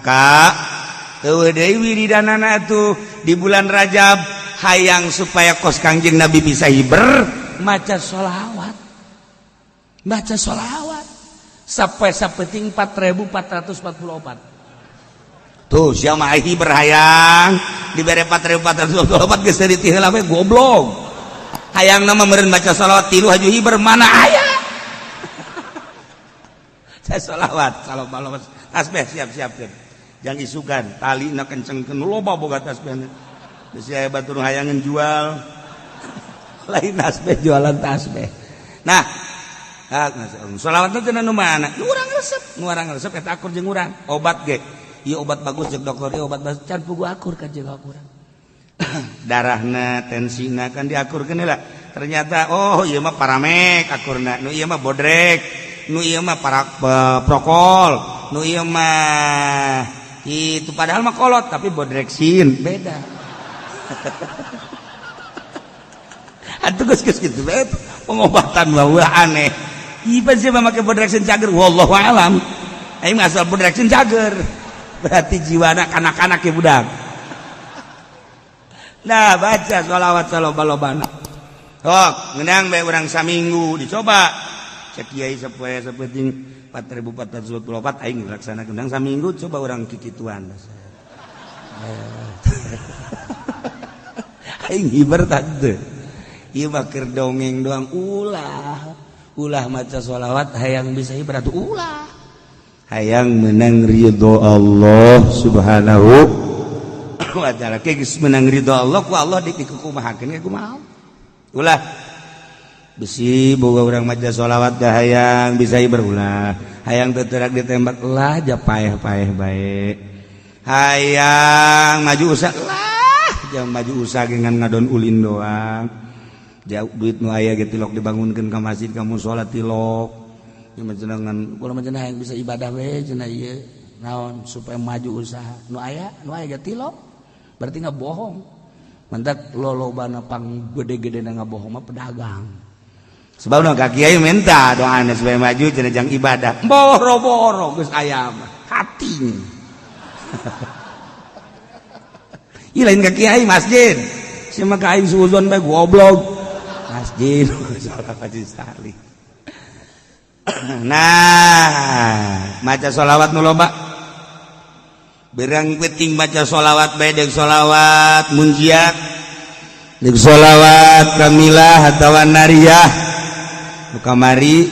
Kak, teu deui wiridanana tuh di bulan Rajab hayang supaya kos Kangjeng Nabi bisa hiber maca sholawat. Baca sholawat sampai sapeting 4444. Tuh sia mah hiber hayang dibere 4444 geus teu ditiheula we goblok. Hayang nama meureun baca sholawat tilu haju hiber mana aya. Saya sholawat tasbih siap-siap. Jang isukan tali na kencengkeun loba boga tasbihna. Geus aya batur hayangan jual. Lain tasbih jualan tasbih. Nah, sholawat itu nu mana? Nu urang resep eta akur jeung urang. Obat ge. Ieu obat bagus jeung dokter ieu obat bagus can pugu akur ka jeung urang. Darahna, tensina kan diakurkeun heula. Ternyata oh ieu mah paramek akurna, nu ieu mah bodrek, nu ieu mah prokol, nu ieu mah itu padahal mah kolot tapi bodreksin beda. Atuh geus kitu bae pengobatan mah aneh. Ieu sih make bodreksin cager wallahu alam. Aing asal bodreksin cager. Berarti jiwana kanak-kanak ya budak. Nah, baca sholawat saloba-lobana. Sok, ngeunang bae urang saminggu dicoba. Cek kiai sapoe-sapoe 4444 aing laksanakeun nang saminggu coba urang kikituan. Aing hiber tante. Ieu mah keur dongeng doang ulah maca sholawat hayang bisa hiber atuh ulah. Hayang menang ridho Allah subhanahu wa ta'ala. Geus menang ridho Allah ku Allah dikumahakeun ge kumaha. Ulah bisi boga urang maca sholawat dah hayang bisa hiber ulah. Hayang teu teurak ditembak lah japaeh-paeh bae. Hayang maju usah lah jangan maju usah dengan ngadon ulin doang. Jauh duit nu aya ge tilok dibangunkeun ka masjid ka mushola tilok. Ya macenangan kula macenah hayang bisa ibadah we cenah ieu naon supaya maju usaha. Nu aya ge tilok. Berarti ngabohong. Mentak lolobana pang gede-gedena ngabohong mah pedagang. Sebab nu ka kiai minta doana supaya maju cenah jang ibadah. Boro-boro geus aya mah hati. Ih lain ka kiai masjid. Sia mah ka aing suuzon bae goblok. Masjid salat Haji Salih. Nah, maca sholawat nu loba. Berang penting baca sholawat bae deuk sholawat munjiat. Deuk sholawat kamilah atawa nariyah. Kamari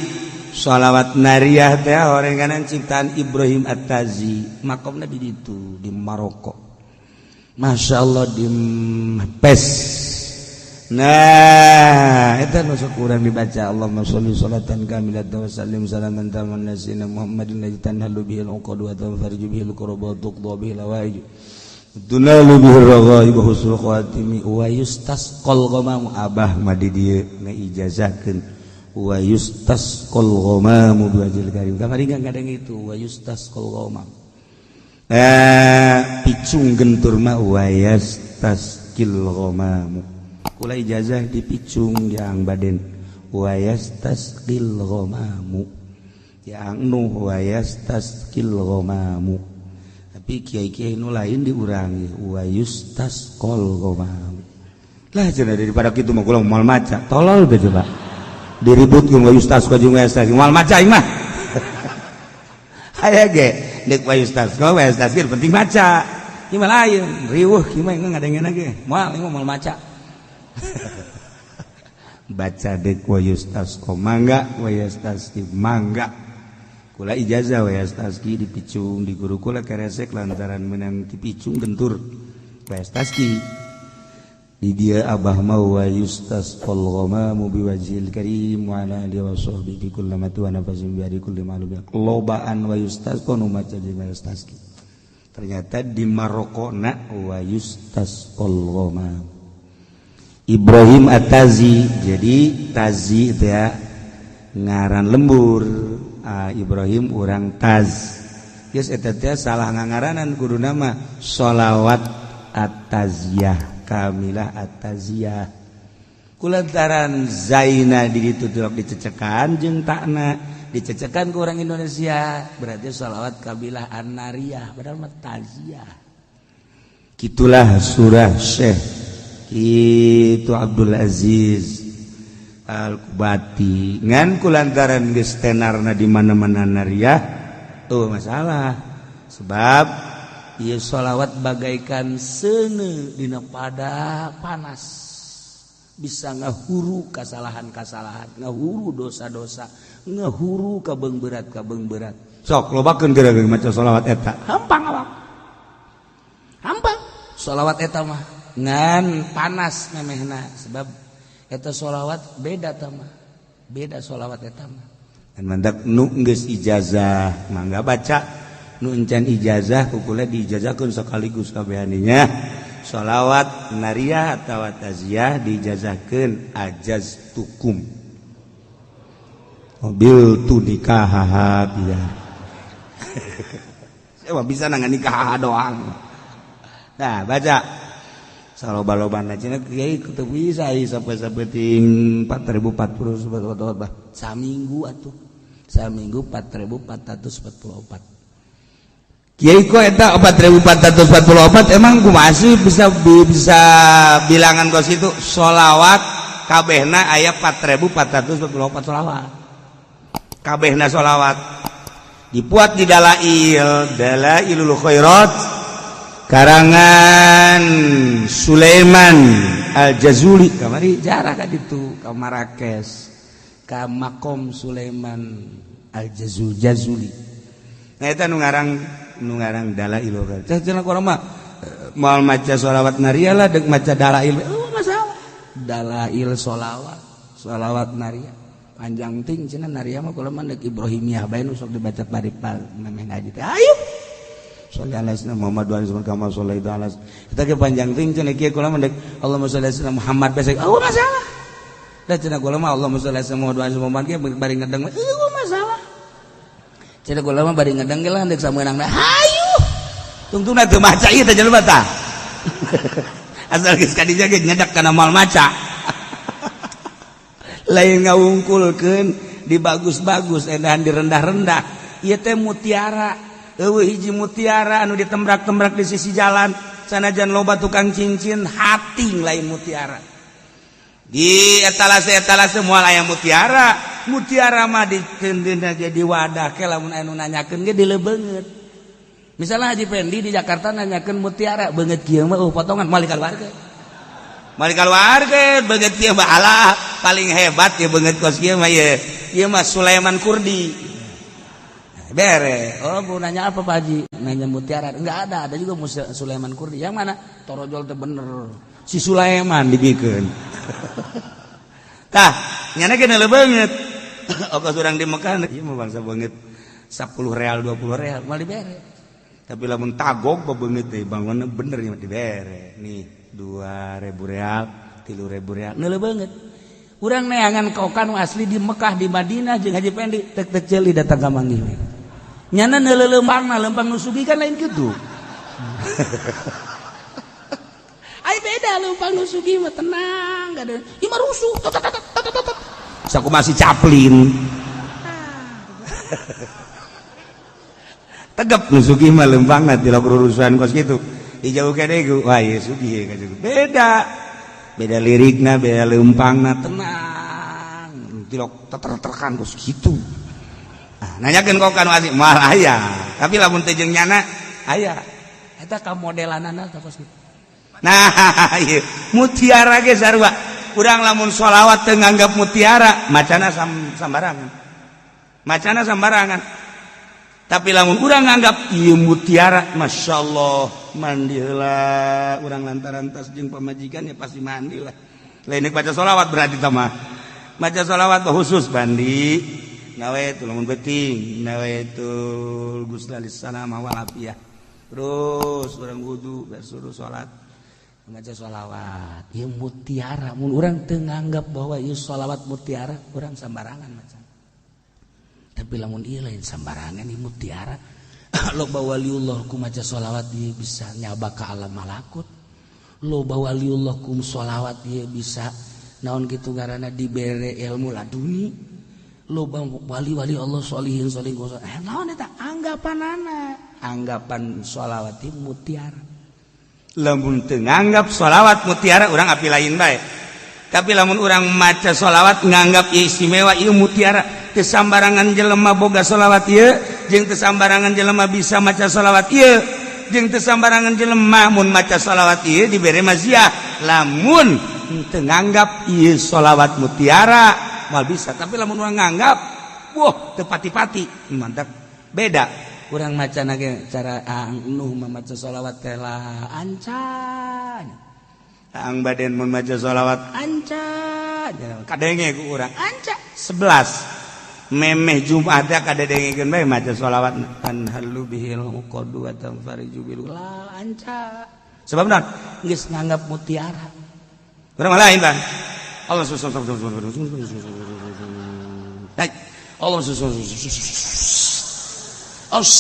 sholawat nariyah teh horenganan ciptaan Ibrahim At-Tazi. Makomna di ditu di Maroko. Masya Allah di Pes. Nah, eta nu sok urang dibaca Allahumma sholli sholatan kamilatan wa sallim salaman taman nasina Muhammadin lajitan halu bihil uqadu wa tanfariju bihil qurba wa tuqda bihil hawaij tunalu bihil raghaib husnul khatimi wa yustasqal ghamam abah madi dieu ngaijazahkeun wa yustasqal ghamam biwajhil karim kamari ngadeng itu wa yustasqal ghamam picung gentur mah wa yastasqil ghamam kula ijazah dipicung yang baden wayastasqil ghamamu yang nu wayastasqil ghamamu tapi kiai-kiai nu lain diurangi wayustasqal ghamamu lah cenah daripada kitu mah kula moal maca tolol be coba diributkeun wayustasqal jeung wayastasqil moal maca aing mah aya ge deuk wayustasqal penting maca ieu mah lain riweuh kieu mah ngadengeuna ge moal maca baca dek wa yustasqa mangga wa yastasqi mangga kula ijazah wa yastasqi dipicung di guru kula keresek lantaran menang dipicung gentur wa yastasqi di dia abah mau wa yustasqal ghamamu biwajhil karim wa ala alihi wa sahbihi kullamatu wa nafasin bi kulli ma'lum lobaan wa yustasqa nu maca di wa yastasqi ternyata di Maroko na wa yustasqal ghamamu Ibrahim At-Tazi. Jadi Tazi itu ya ngaran lembur. Ibrahim urang Taz. Geus eta teh salah ngangaranan kudu nama sholawat At-Taziyah. kamilah at-taziyah kulantaran zaina di ditu dicecekan jeung takna dicecekan ke orang Indonesia berarti sholawat kabilah an-nariyah padahal mah taziyah gitulah surah Syekh itu Abdul Aziz Al-Kubati ngan kulantaran geus tenarna di mana-mana nariyah masalah sebab ieu sholawat bagaikan seuneu dina pada panas bisa ngahuru kasalahan-kasalahan ngahuru dosa-dosa ngahuru kabeung berat sok lobakeun geura-geura maca sholawat eta hampang awak hampang sholawat eta mah ngan panas memehna sebab eta sholawat beda tamah beda sholawat eta mah dan mandak nu geus ijazah mangga baca nu encan ijazah kukula diijazahkeun sekaligus kabehaninya sholawat nariyah atawa taziyah diijazahkeun ajaztukum mobil tu nikah biar saya bisa nang nikah doang nah baca saloba-lobana cenah kiai teu bisa sampai sabeting 4040 sebetulnya saminggu atuh saminggu 4444 kiai ko eta 4444 emang kumaha sih bisa bilangan kos itu sholawat kabehna aya 4444 sholawat kabehna sholawat dipuat di Dalailul Khairat karangan Sulaiman Al-Jazuli kamari jarah ka ditu ka Marrakesh ka makom Sulaiman Al-Jazuli nah eta nu ngarang Dalailul Khairat cenah urang mah moal maca sholawat nariyah lah deuk maca dalail masalah dalail sholawat nariyah panjang ting cenah nariyah mah kula mah deuk Ibrahimiyah bae nu sok dibaca paripal memeh ngaji teh ayo sholli ala sayyidina Muhammad wa alihi kama shallaita ala kita ke panjang ting cenah kieu kula mah deuk Allahumma sholli ala sayyidina Muhammad besek masalah da cenah kula mah Allahumma sholli ala sayyidina Muhammad wa alihi Muhammad kieu bari ngedeng masalah cenah kula mah bari ngedeng ge lah deuk sameunang da hayu tungtungna teu maca ieu teh jelema tah asal geus ka dieu ge nyedak kana moal maca lain ngawungkulkeun di bagus-bagus edahan di rendah-rendah ieu teh mutiara eueuh hiji mutiara anu ditembrak-tembrak di sisi jalan sanajan loba tukang cincin hating lain mutiara di etalase moal aya mutiara mah ditendeuna jadi wadah ke lamun anu nanyakeun ge dileubeungeut misalnya Haji Pendi di Jakarta nanyakeun mutiara beungeut kieu mah potongan mali kaluarga beungeut kieu mah alah paling hebat ya beungeut kos kieu mah ieu mah Sulaiman Kurdi bere. Bu nanya apa Pak Haji? Nanya mutiara. Enggak ada juga Sulaiman Kurdi. Yang mana? Torojol teh bener. Si Sulaiman dibikeun. Tah, nyana kena lebeungeut. Ongkos urang di Mekah ieu mah bangsa beungeut 10 real 20 real mal dibere. Tapi lamun tagog bebeungeut teh bangunna bener nya dibere. Nih 2000 real, 3000 real. Neulebeungeut. Urang neangan kokan asli di Mekah di Madinah jeung Haji Pendi tek-tek ceuli datang ka manggih. Nyana neuleumpangna lempang nu sugih kan lain kitu. Ai beda lempang nu sugih mah tenang gada. Ieu mah rusuh. Saku masih caplin. Tegep nu sugih mah lempangna ti log urusan kos kitu. Dijauh ke deui wah ieu sugih ka juga. Beda lirikna, beda lempangna tenang. Tilok teter-terkan kos kitu. Nanyakeun kok kan asik moal aya tapi lamun teh jeung nyana aya eta ka modelanana teh kos nah ieu mutiara ge sarua urang lamun sholawat teu nganggap mutiara macana sambarangan tapi lamun urang nganggap ieu mutiara masyaallah mandi heula urang lantaran tas jeung pamajikan ya pasti mandi lah lain baca sholawat berarti tah mah baca sholawat khusus mandi nawaitu lamun penting nawaitu gusnalis salamah wal afiyah terus urang wudu bersuruh salat ngaca sholawat ieu mutiara mun urang teu nganggap bahwa ieu sholawat mutiara urang sambarangan macan tapi lamun ieu lain sambarangan ieu mutiara loba waliullah ku maca sholawat ieu bisa nyaba ka alam malakut loba waliullah kum sholawat ieu bisa naon kitu ngaranna dibere ilmu laduni loba wali-wali Allah sholihin sholihin naon eta anggapan sholawat ieu mutiara lamun teu nganggap sholawat mutiara urang api lain bae tapi lamun urang maca sholawat nganggap istimewa ieu mutiara teu sambarangan jelema boga sholawat ieu jeung teu sambarangan jelema bisa maca sholawat ieu jeung teu sambarangan jelema mun maca sholawat ieu dibere maziah lamun teu nganggap ieu sholawat mutiara mal bisa tapi lamun urang nganggap wah teu pati-pati mantap beda urang macana ge cara nuh maca sholawat teh lah ancan ang baden mun maca sholawat ancan kadenge ku urang ancan 11 memeh Jumat kadadengikeun bae maca sholawat tanhalu bihil qadu wa tanfariju bil la anca sebab naon geus nganggap mutiara urang lain bang Allah Allah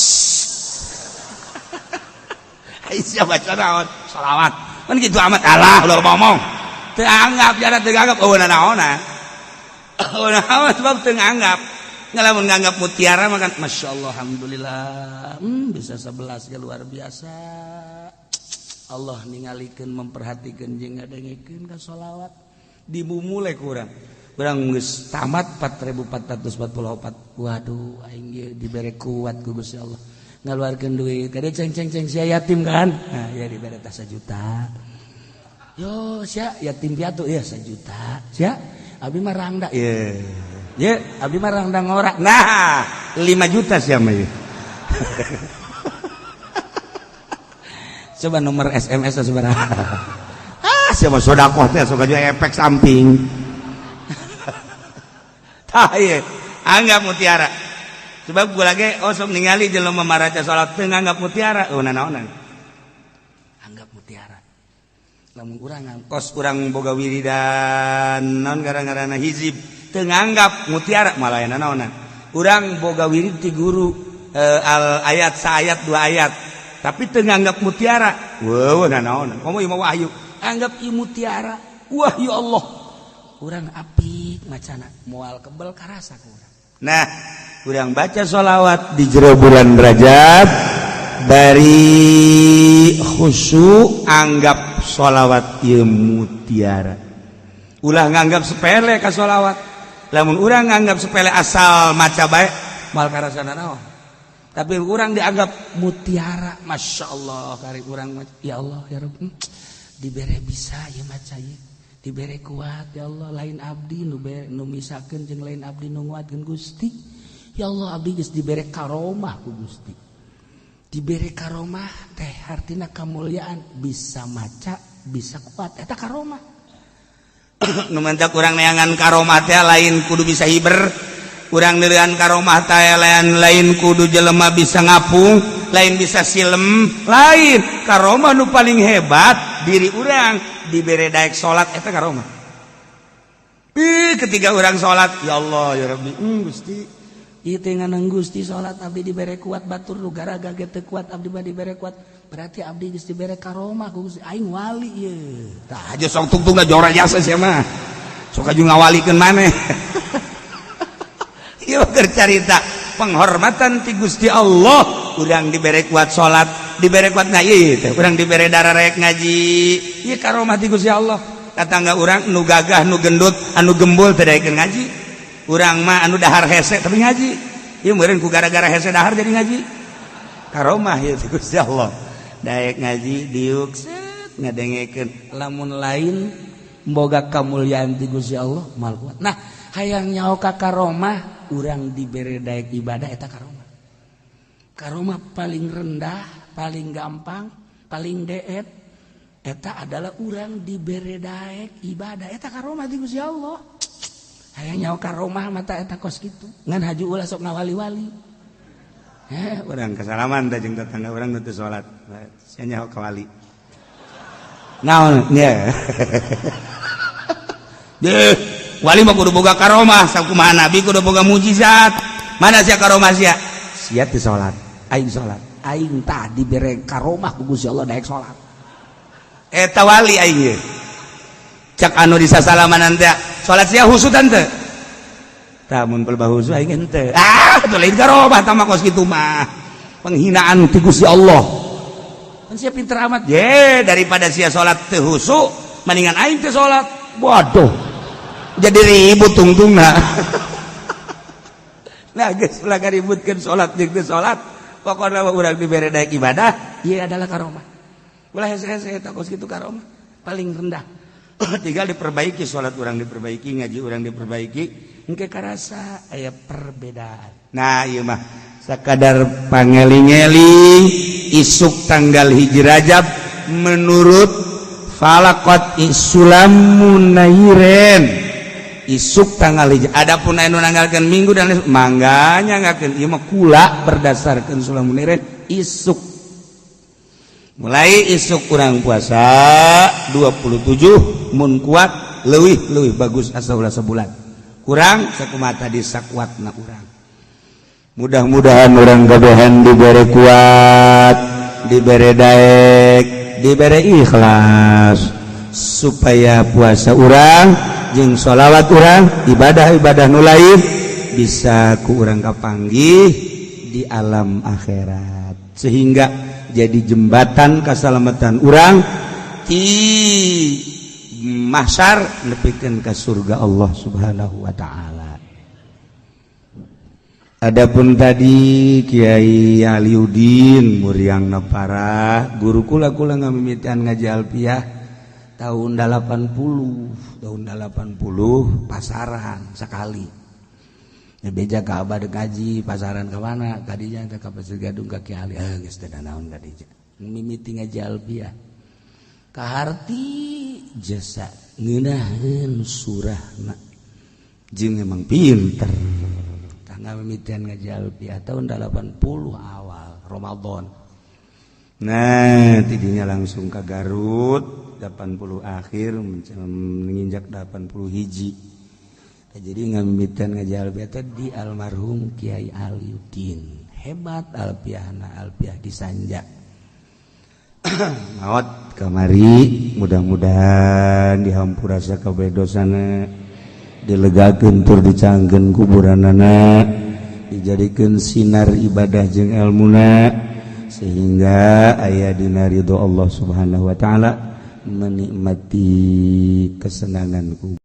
Aisyah baca naon sholawat kan gitu amat Allah udah ngomong teu anggap jana teu anggap naona sebab teu anggap ngalamun nganggap mutiara mah kan masyaallah alhamdulillah bisa 11 ya luar biasa Allah ningalikeun memperhatikeun jeung ngadengikeun ka sholawat dimumule ku urang geus tamat 4444 waduh aing ge dibere kuat ku Gusti Allah ngaluarkeun duit kade ceng-ceng sia yatim kan nah ya dibere tah 1 juta yo sia yatim piatu ya 1 juta sia abi mah rangda ye abi mah rangda ngorak nah 5 juta sia mah ye coba nomor SMS sabaraha sia mah sedekah teh sok aja efek samping tah ieu anggap mutiara sebab gua lagi sok ningali jelema maraca salat teu nganggap mutiara naonan anggap mutiara lamun urang ngangkos urang boga wiridan naon gara-garana hizib teu nganggap mutiara malah naonan urang boga wirid ti guru al ayat saayat 2 ayat tapi teu nganggap mutiara weuh naonan komo ieu mah wahyu anggap ieu mutiara wahyu Allah urang apik macana moal kebel karasa ku urang nah urang baca sholawat di jero bulan Rajab dari khusyuk anggap sholawat ieu mutiara ulah nganggap sepele ka sholawat lamun urang nganggap sepele asal maca bae mal karasana naon tapi urang dianggap mutiara masyaallah kari urang ya Allah ya Rabb dibere bisa ieu maca ieu dibere kuat ya Allah lain abdi nu misakeun jeung lain abdi nu nguatkeun Gusti ya Allah abdi geus dibere karomah ku Gusti dibere karomah teh artina kamulyaan bisa maca bisa kuat eta karomah nu mantak urang neangan karomah teh lain kudu bisa hiber urang neureun karomah teh lain kudu jelema bisa ngapung lain bisa silem lain karomah nu paling hebat diri urang dibere daek salat eta karomah ketika urang salat ya Allah ya Rabbi Gusti ieu teh nganang Gusti salat abdi dibere kuat batur nu garaga ge teu kuat abdi mah dibere kuat berarti abdi geus dibere karomah ku Gusti aing wali ieu tah aja sok tungtung jora jasa sia mah sok aju ngawalikeun maneh ieu keur carita penghormatan ti Gusti Allah urang dibere kuat salat dibere kuat ngaji teh urang dibere darah rek ngaji ieu karomah ti Gusti Allah katangga urang nu gagah nu gendut anu gembul teh daekeun ngaji urang mah anu dahar hese tapi ngaji ieu meureun ku gara-gara hese dahar jadi ngaji karomah ieu ti Gusti Allah daek ngaji diuk set ngadengekeun lamun lain boga kamulyaan ti Gusti Allah mal kuat nah hayang nyaho ka karomah urang dibere daek ibadah eta karomah paling rendah paling gampang paling deet eta adalah urang dibere daek ibadah eta karomah ti Gusti Allah hayang nyaho karomah mata eta kos kitu ngan haji ulah sok ngawali-wali urang kasalaman da jeung tetangga urang nu teu salat sia nyaho ka wali naon nya deh wali mah kudu boga karomah sakumaha nabi kudu boga mujizat mana sia karomah sia teu salat aing salat aing tah dibere karomah ku Gusti Allah daek salat eta wali aing cak anu disasalaman teh salat sia husu tante tamun pelbah husu aing teu teu lain karomah tah mah kos kitu mah penghinaan ti Gusti Allah kan sia pinter amat ye daripada sia salat teu husu mendingan aing teh salat waduh jadi ribut tungtungna nah geus ulah gaributkeun salat jeung teu salat pokona urang dibere daek ibadah ieu adalah karomah ulah hese-hese eta kos kitu karomah paling rendah tinggal diperbaiki salat urang diperbaiki ngaji urang diperbaiki engke karasa aya perbedaan nah ieu mah sakadar pangeling-eling isuk tanggal hiji Rajab menurut falaqat isulamun nairen isuk tanggal hiji adapun anu nanggalkeun minggu dan mangganya ngakeun ieu mah kula berdasarkeun sulamun nairen isuk mulai isuk urang puasa 27 mun kuat leuwih bagus asa ulah sebulan kurang sakumaha tadi sakuatna urang mudah-mudahan urang gabehan dibere kuat dibere daek dibere ikhlas supaya puasa urang jeung sholawat urang ibadah-ibadah nu lain bisa ku urang kapanggih di alam akhirat sehingga jadi jembatan keselamatan urang ti mahsyar nepikeun ka surga Allah Subhanahu wa taala. Adapun tadi Kiai Aliuddin Muriangna parah guru kula ngamimitian ngaji alfiah tahun 80 pasaran sekali ya beja ka abah ngaji pasaran ke mana tadinya teh ka Pasir Gadung ka Kiai Ali geus teh naon tadi mimiti ngaji alfiah kaharti jasa ngeunaheun surahna jeung emang pinter tangga mimitian ngaji alfiah tahun 80 awal Ramadan nah tidinya langsung ke Garut 80 akhir menginjak 80 hiji jadi ngamimitan ngaji alfiah di almarhum Kiai Aliuddin hebat alfiahna alfiah disanja maot kamari mudah-mudahan dihampura sakabeh dosana dilegakeun tur dicangkeun kuburanana dijadikeun sinar ibadah jeung ilmuna sehingga aya dina ridho Allah Subhanahu wa taala menikmati kesenangan